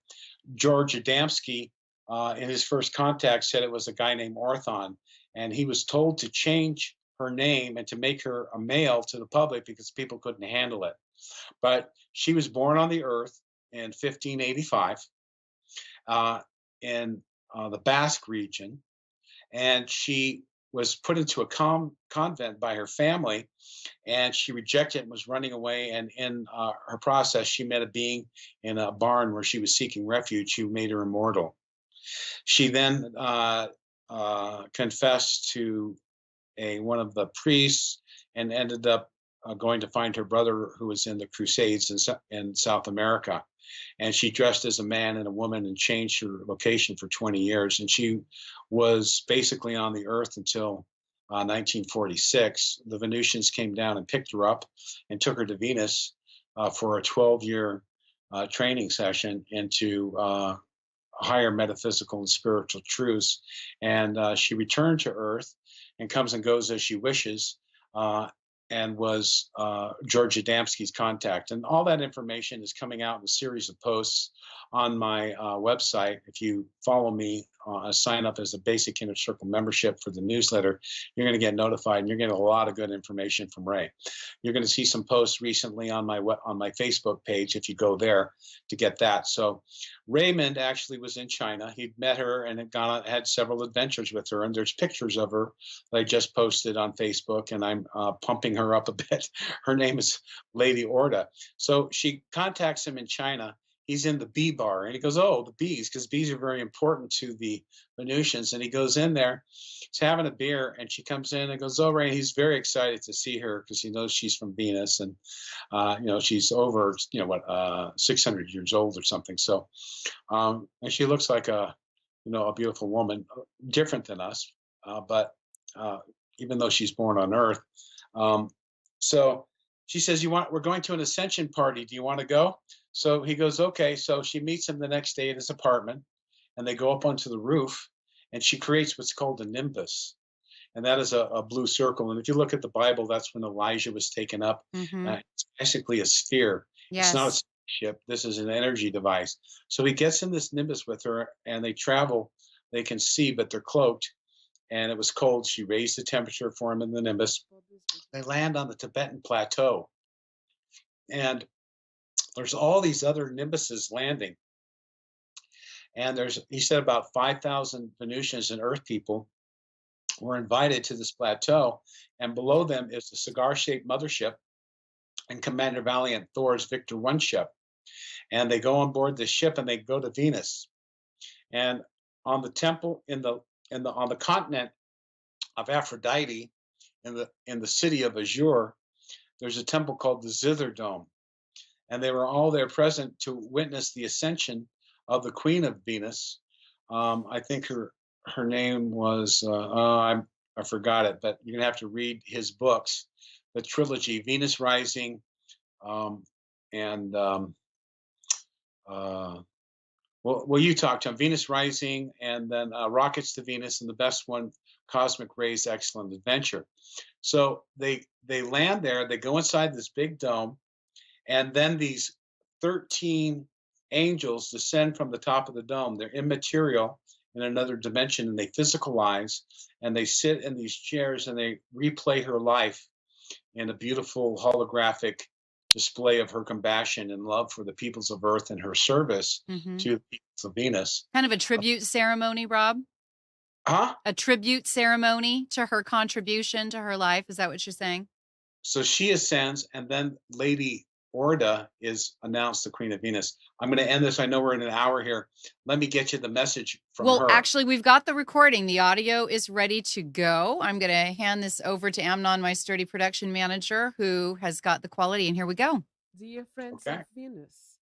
George Adamski, in his first contact, said it was a guy named Orthon, and he was told to change her name and to make her a male to the public because people couldn't handle it. But she was born on the Earth in 1585 uh, in the Basque region, and she was put into a convent by her family, and she rejected and was running away. And in her process, she met a being in a barn where she was seeking refuge who made her immortal. She then confessed to one of the priests and ended up going to find her brother who was in the Crusades in South America. And she dressed as a man and a woman and changed her location for 20 years. And she was basically on the earth until 1946. The Venusians came down and picked her up and took her to Venus for a 12-year training session into higher metaphysical and spiritual truths. And she returned to Earth and comes and goes as she wishes, and was George Adamski's contact. And all that information is coming out in a series of posts on my website. If you follow me, sign up as a basic Inner Circle membership for the newsletter, you're going to get notified, and you're getting a lot of good information from Ray. You're going to see some posts recently on my Facebook page if you go there to get that. So Raymond actually was in China. He'd met her and had several adventures with her, and there's pictures of her that I just posted on Facebook, and I'm pumping her up a bit. Her name is Lady Orda. So she contacts him in China. He's in the bee bar, and he goes, "Oh, the bees," because bees are very important to the Venusians. And he goes in there, he's having a beer, and she comes in and goes, "Oh, Ray." He's very excited to see her because he knows she's from Venus, and she's over 600 years old or something. So and she looks like a beautiful woman, different than us, but even though she's born on Earth. Um, so she says, we're going to an ascension party. Do you want to go? So he goes, okay. So she meets him the next day at his apartment, and they go up onto the roof, and she creates what's called a nimbus. And that is a blue circle. And if you look at the Bible, that's when Elijah was taken up. Mm-hmm. It's basically a sphere. It's not a Yes. ship. This is an energy device. So he gets in this nimbus with her, and they travel. They can see, but they're cloaked. And it was cold. She raised the temperature for him in the nimbus. They land on the Tibetan plateau. And there's all these other nimbuses landing. And he said, about 5,000 Venusians and Earth people were invited to this plateau. And below them is the cigar-shaped mothership and Commander Valiant Thor's Victor 1 ship. And they go on board the ship and they go to Venus. And on the temple on the continent of Aphrodite, in the city of Azure, there's a temple called the Zither Dome. And they were all there present to witness the ascension of the Queen of Venus. I think her name was I forgot it, but you're gonna have to read his books, the trilogy, Venus Rising, and well, you talked to him, Venus Rising, and then Rockets to Venus, and the best one, Cosmic Rays, Excellent Adventure. So they land there, they go inside this big dome, and then these 13 angels descend from the top of the dome. They're immaterial in another dimension, and they physicalize, and they sit in these chairs, and they replay her life in a beautiful holographic display of her compassion and love for the peoples of Earth and her service Mm-hmm. to the peoples of Venus. Kind of a tribute ceremony, Rob? Huh? A tribute ceremony to her contribution to her life. Is that what you're saying? So she ascends, and then Lady Orda is announced the Queen of Venus. I'm going to end this. I know we're in an hour here. Let me get you the message from her. Well, actually, we've got the recording. The audio is ready to go. I'm going to hand this over to Amnon, my sturdy production manager, who has got the quality. And here we go. Dear friends of Venus,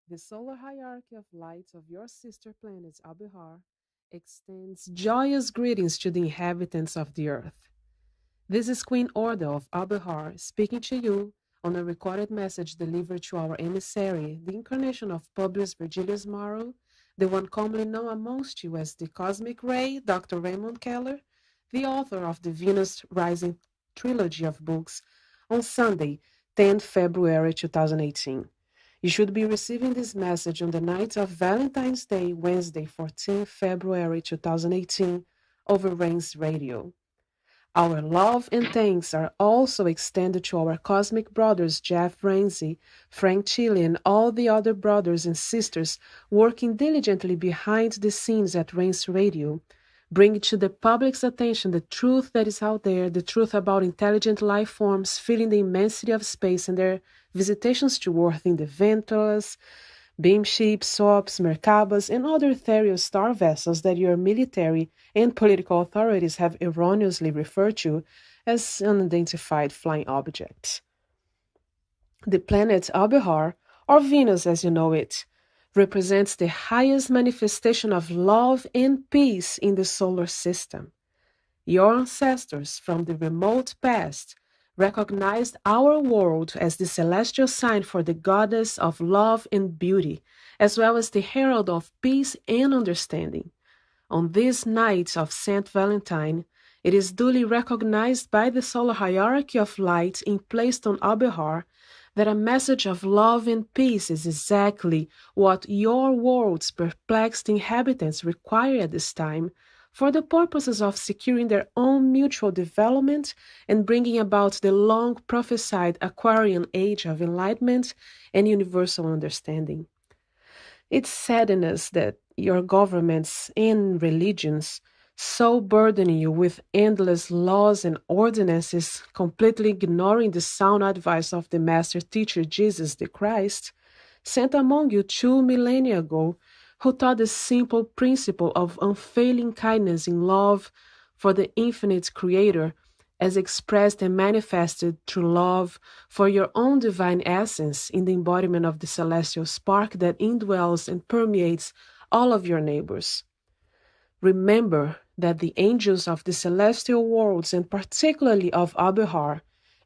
the solar hierarchy of light of your sister planet Abihar extends joyous greetings to the inhabitants of the earth. This is Queen Orda of Abihar speaking to you on a recorded message delivered to our emissary, the incarnation of Publius Virgilius Maro, the one commonly known amongst you as the Cosmic Ray, Dr. Raymond Keller, the author of the Venus Rising trilogy of books, on Sunday, 10th February 2018. You should be receiving this message on the night of Valentine's Day, Wednesday, 14th February 2018, over Rains Radio. Our love and thanks are also extended to our cosmic brothers Jeff Ramsey, Frank Chile, and all the other brothers and sisters working diligently behind the scenes at Rains Radio, bringing to the public's attention the truth that is out there, the truth about intelligent life forms filling the immensity of space and their visitations to Earth in the Venturas, beamships, SOPs, Merkabas, and other ethereal star vessels that your military and political authorities have erroneously referred to as unidentified flying objects. The planet Abihar, or Venus as you know it, represents the highest manifestation of love and peace in the solar system. Your ancestors from the remote past recognized our world as the celestial sign for the goddess of love and beauty, as well as the herald of peace and understanding. On this night of Saint Valentine, it is duly recognized by the solar hierarchy of light and placed on Abihar that a message of love and peace is exactly what your world's perplexed inhabitants require at this time, for the purposes of securing their own mutual development and bringing about the long prophesied Aquarian age of enlightenment and universal understanding. It saddens us that your governments and religions so burden you with endless laws and ordinances, completely ignoring the sound advice of the Master Teacher Jesus the Christ, sent among you 2 millennia ago, who taught the simple principle of unfailing kindness in love for the infinite Creator, as expressed and manifested through love for your own divine essence in the embodiment of the celestial spark that indwells and permeates all of your neighbors. Remember that the angels of the celestial worlds, and particularly of Abihar,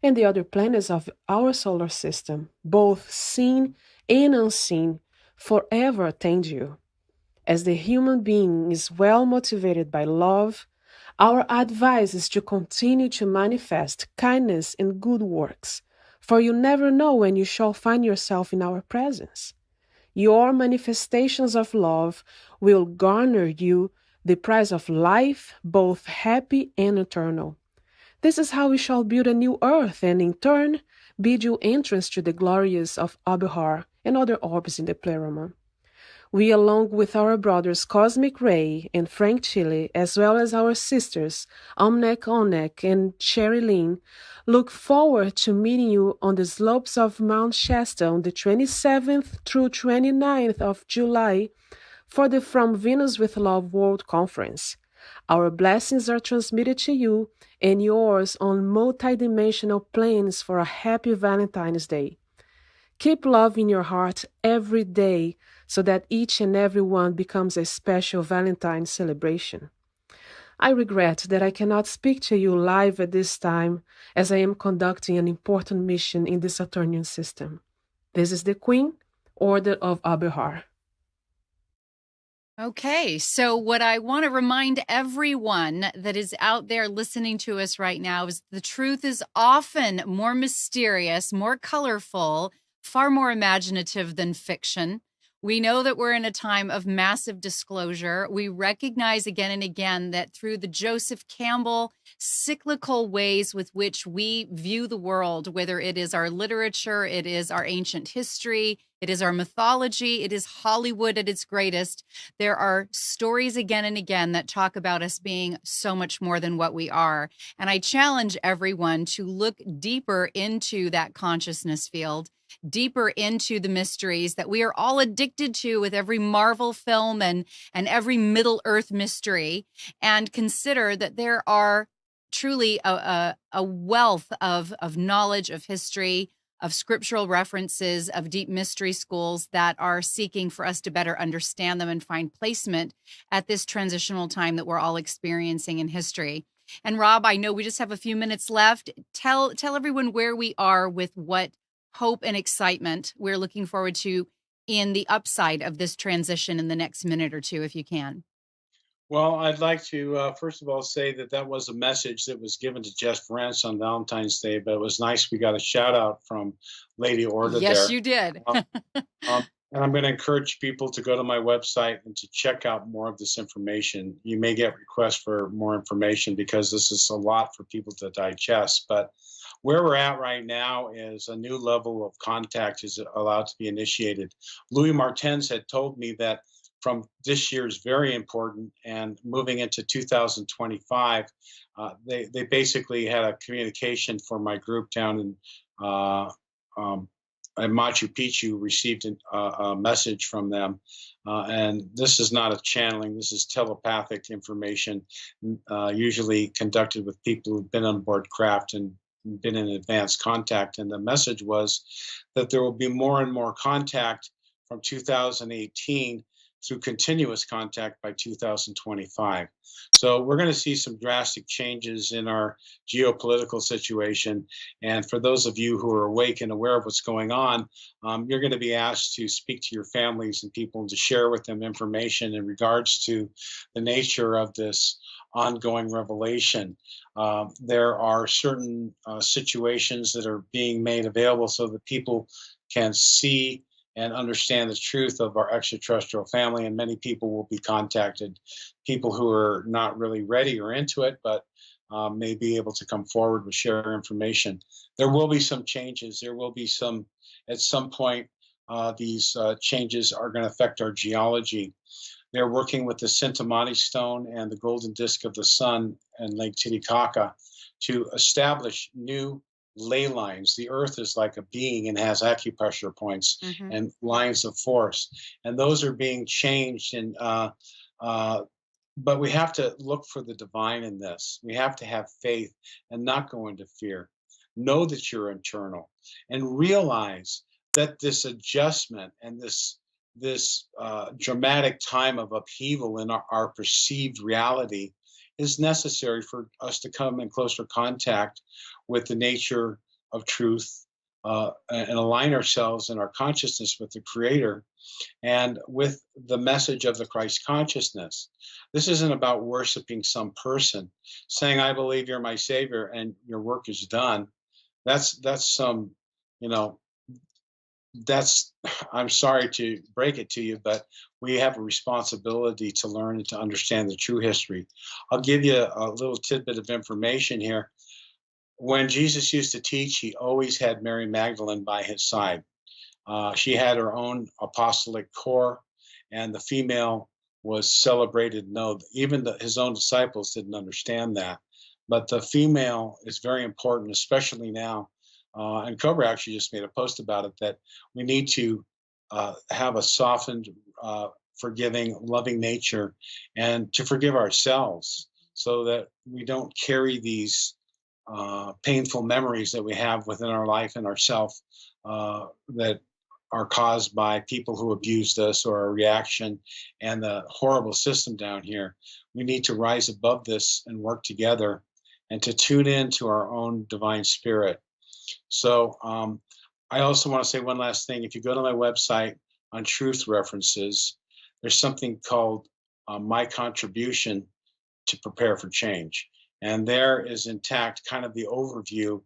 and the other planets of our solar system, both seen and unseen, forever attend you. As the human being is well motivated by love, our advice is to continue to manifest kindness and good works, for you never know when you shall find yourself in our presence. Your manifestations of love will garner you the prize of life, both happy and eternal. This is how we shall build a new earth and, in turn, bid you entrance to the glories of Abihar and other orbs in the pleroma. We, along with our brothers Cosmic Ray and Frank Chile, as well as our sisters Omnek Onek and Sherry Lynn, look forward to meeting you on the slopes of Mount Shasta on the 27th through 29th of July for the From Venus with Love World Conference. Our blessings are transmitted to you and yours on multidimensional planes for a happy Valentine's Day. Keep love in your heart every day so that each and every one becomes a special Valentine's celebration. I regret that I cannot speak to you live at this time as I am conducting an important mission in the Saturnian system. This is the Queen, Order of Abihar. Okay, so what I want to remind everyone that is out there listening to us right now is the truth is often more mysterious, more colorful, far more imaginative than fiction. We know that we're in a time of massive disclosure. We recognize again and again that through the Joseph Campbell cyclical ways with which we view the world, whether it is our literature, it is our ancient history, it is our mythology, it is Hollywood at its greatest, there are stories again and again that talk about us being so much more than what we are. And I challenge everyone to look deeper into that consciousness field, deeper into the mysteries that we are all addicted to with every Marvel film and every Middle Earth mystery, and consider that there are truly a wealth of knowledge, of history, of scriptural references, of deep mystery schools that are seeking for us to better understand them and find placement at this transitional time that we're all experiencing in history. And Rob, I know we just have a few minutes left. Tell everyone where we are with what hope and excitement we're looking forward to in the upside of this transition in the next minute or two, if you can. Well, I'd like to, first of all, say that was a message that was given to Jeff Rance on Valentine's Day, but it was nice we got a shout out from Lady Orda there. Yes, you did. And I'm going to encourage people to go to my website and to check out more of this information. You may get requests for more information because this is a lot for people to digest, but where we're at right now is a new level of contact is allowed to be initiated. Louis Martens had told me that from this year is very important, and moving into 2025, they basically had a communication for my group down in Machu Picchu, received a message from them. And this is not a channeling, this is telepathic information, usually conducted with people who've been on board craft and been in advanced contact. And the message was that there will be more and more contact from 2018 through continuous contact by 2025. So we're going to see some drastic changes in our geopolitical situation. And for those of you who are awake and aware of what's going on, you're going to be asked to speak to your families and people and to share with them information in regards to the nature of this ongoing revelation. There are certain situations that are being made available so that people can see and understand the truth of our extraterrestrial family, and many people will be contacted, people who are not really ready or into it, but may be able to come forward with share information. There will be some changes. There will be some, at some point, these changes are going to affect our geology. They're working with the Sintamani stone and the golden disk of the sun and Lake Titicaca to establish new ley lines. The earth is like a being and has acupressure points and lines of force, and those are being changed. And but we have to look for the divine in this. We have to have faith and not go into fear. Know that you're internal and realize that this adjustment and this dramatic time of upheaval in our perceived reality is necessary for us to come in closer contact with the nature of truth and align ourselves in our consciousness with the Creator and with the message of the Christ consciousness. This isn't about worshiping some person, saying, I believe you're my Savior and your work is done. That's some, you know, that's, I'm sorry to break it to you, but we have a responsibility to learn and to understand the true history. I'll give you a little tidbit of information here. When Jesus used to teach, he always had Mary Magdalene by his side. She had her own apostolic corps, and the female was celebrated. No, even his own disciples didn't understand that. But the female is very important, especially now. And Cobra actually just made a post about it, that we need to have a softened, forgiving, loving nature, and to forgive ourselves so that we don't carry these painful memories that we have within our life and ourself that are caused by people who abused us or a reaction and the horrible system down here. We need to rise above this and work together and to tune in to our own divine spirit. So I also want to say one last thing. If you go to my website on truth references, there's something called My Contribution to Prepare for Change. And there is intact kind of the overview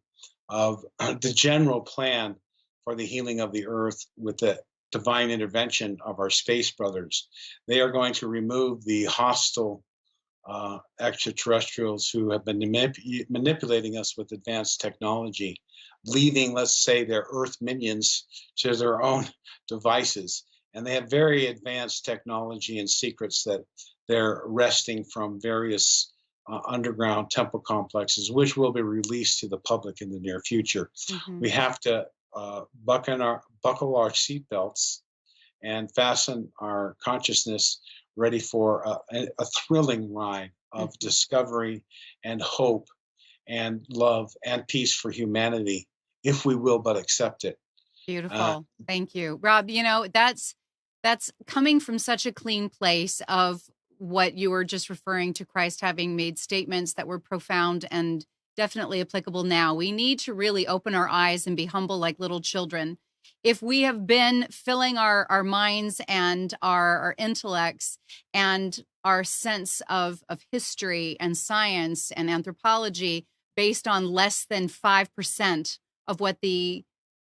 of the general plan for the healing of the earth with the divine intervention of our space brothers. They are going to remove the hostile extraterrestrials who have been manipulating us with advanced technology, leaving, let's say, their Earth minions to their own devices. And they have very advanced technology and secrets that they're wresting from various underground temple complexes, which will be released to the public in the near future. Mm-hmm. We have to buckle our seatbelts and fasten our consciousness ready for a thrilling ride of discovery and hope and love and peace for humanity, if we will but accept it. Beautiful. Thank you, Rob. You know, that's coming from such a clean place of what you were just referring to, Christ having made statements that were profound and definitely applicable now. We need to really open our eyes and be humble like little children. If we have been filling our minds and our intellects and our sense of history and science and anthropology based on less than 5% of what the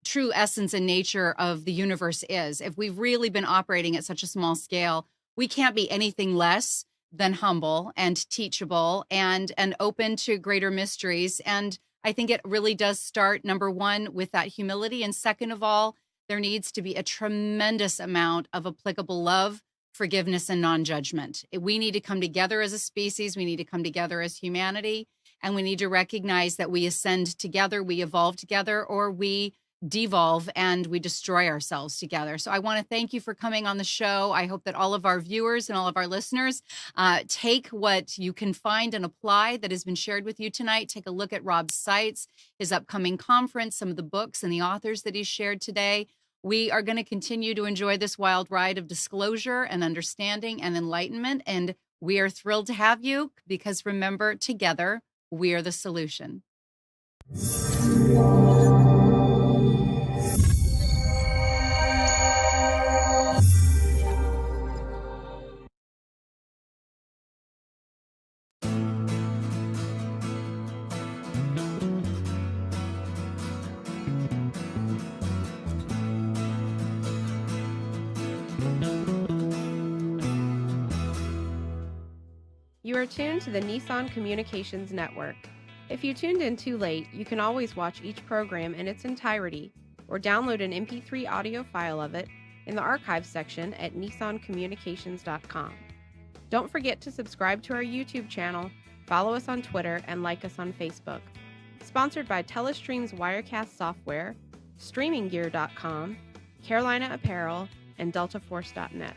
true essence and nature of the universe is, if we've really been operating at such a small scale, we can't be anything less than humble and teachable and open to greater mysteries. And I think it really does start, number one, with that humility. And second of all, there needs to be a tremendous amount of applicable love, forgiveness, and non-judgment. We need to come together as a species. We need to come together as humanity. And we need to recognize that we ascend together, we evolve together, or we devolve and we destroy ourselves together. So I want to thank you for coming on the show. I hope that all of our viewers and all of our listeners take what you can find and apply that has been shared with you tonight. Take a look at Rob's sites, his upcoming conference, some of the books and the authors that he's shared today. We are going to continue to enjoy this wild ride of disclosure and understanding and enlightenment. And we are thrilled to have you because remember, together, we are the solution. You are tuned to the Nissan Communications Network. If you tuned in too late, you can always watch each program in its entirety or download an MP3 audio file of it in the archives section at nissancommunications.com. Don't forget to subscribe to our YouTube channel, follow us on Twitter, and like us on Facebook. Sponsored by Telestream's Wirecast software, StreamingGear.com, Carolina Apparel, and DeltaForce.net.